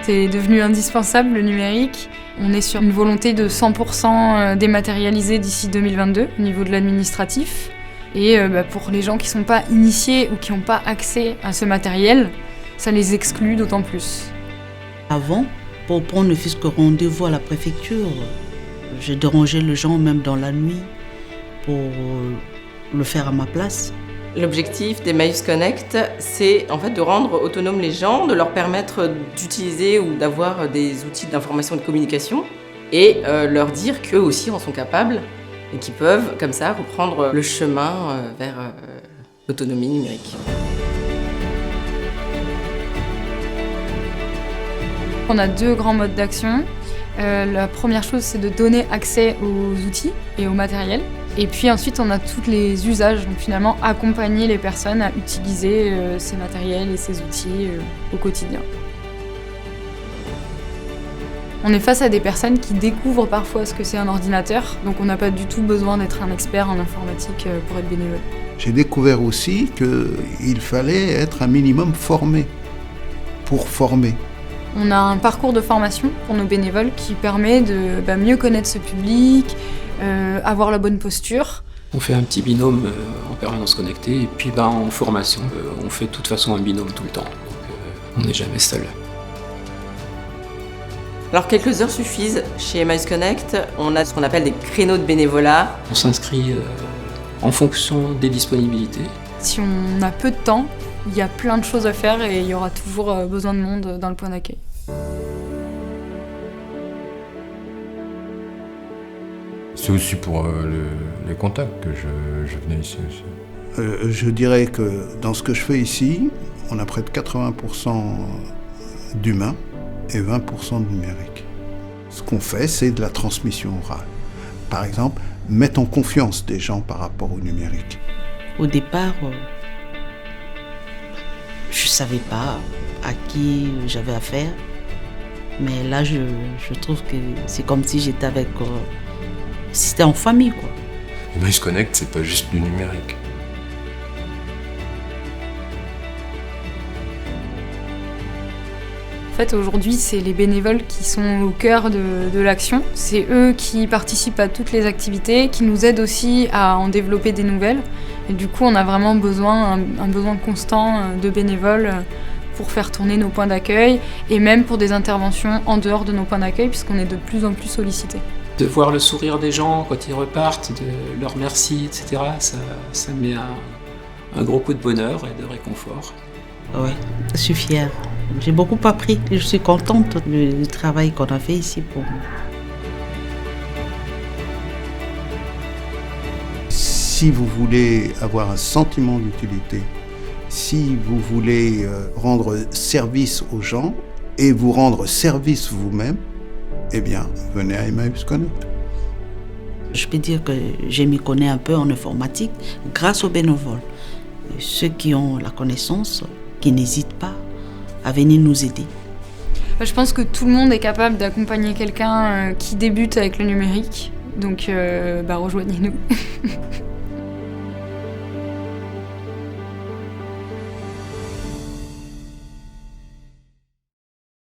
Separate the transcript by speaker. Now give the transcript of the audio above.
Speaker 1: Connect est devenu indispensable, le numérique. On est sur une volonté de 100% dématérialisé d'ici 2022 au niveau de l'administratif. Et pour les gens qui ne sont pas initiés ou qui n'ont pas accès à ce matériel, ça les exclut d'autant plus.
Speaker 2: Avant, pour prendre ne fût-ce que rendez-vous à la préfecture, j'ai dérangé les gens même dans la nuit pour le faire à ma place.
Speaker 3: L'objectif d'Emmaüs Connect, c'est en fait de rendre autonomes les gens, de leur permettre d'utiliser ou d'avoir des outils d'information et de communication et leur dire qu'eux aussi en sont capables et qu'ils peuvent comme ça reprendre le chemin vers l'autonomie numérique.
Speaker 1: On a 2 grands modes d'action. La première chose, c'est de donner accès aux outils et au matériel. Et puis ensuite, on a tous les usages, donc finalement accompagner les personnes à utiliser ces matériels et ces outils au quotidien. On est face à des personnes qui découvrent parfois ce que c'est un ordinateur, donc on n'a pas du tout besoin d'être un expert en informatique pour être bénévole.
Speaker 4: J'ai découvert aussi qu'il fallait être un minimum formé pour former.
Speaker 1: On a un parcours de formation pour nos bénévoles qui permet de mieux connaître ce public, avoir la bonne posture.
Speaker 5: On fait un petit binôme en permanence connecté et puis en formation, on fait de toute façon un binôme tout le temps, donc on n'est jamais seul.
Speaker 3: Alors quelques heures suffisent. Chez Emmaüs Connect, on a ce qu'on appelle des créneaux de bénévolat.
Speaker 5: On s'inscrit en fonction des disponibilités.
Speaker 1: Si on a peu de temps, il y a plein de choses à faire et il y aura toujours besoin de monde dans le point d'accueil.
Speaker 6: C'est aussi pour les contacts que je venais ici aussi.
Speaker 4: Je dirais que dans ce que je fais ici, on a près de 80% d'humains et 20% de numérique. Ce qu'on fait, c'est de la transmission orale. Par exemple, mettre en confiance des gens par rapport au numérique.
Speaker 2: Au départ, je ne savais pas à qui j'avais affaire. Mais là, je trouve que c'est comme si j'étais avec... c'était en famille, quoi.
Speaker 6: Emmaüs Connect, c'est pas juste du numérique.
Speaker 1: En fait, aujourd'hui, c'est les bénévoles qui sont au cœur de l'action. C'est eux qui participent à toutes les activités, qui nous aident aussi à en développer des nouvelles. Et du coup, on a vraiment un besoin constant de bénévoles pour faire tourner nos points d'accueil et même pour des interventions en dehors de nos points d'accueil puisqu'on est de plus en plus sollicités.
Speaker 5: De voir le sourire des gens quand ils repartent, de leur merci, etc., ça met un gros coup de bonheur et de réconfort.
Speaker 2: Oui, je suis fière. J'ai beaucoup appris et je suis contente du travail qu'on a fait ici pour moi.
Speaker 4: Si vous voulez avoir un sentiment d'utilité, si vous voulez rendre service aux gens et vous rendre service vous-même, eh bien, venez à Emmaüs Connect.
Speaker 2: Je peux dire que je m'y connais un peu en informatique grâce aux bénévoles. Et ceux qui ont la connaissance, qui n'hésitent pas à venir nous aider.
Speaker 1: Je pense que tout le monde est capable d'accompagner quelqu'un qui débute avec le numérique. Donc, rejoignez-nous.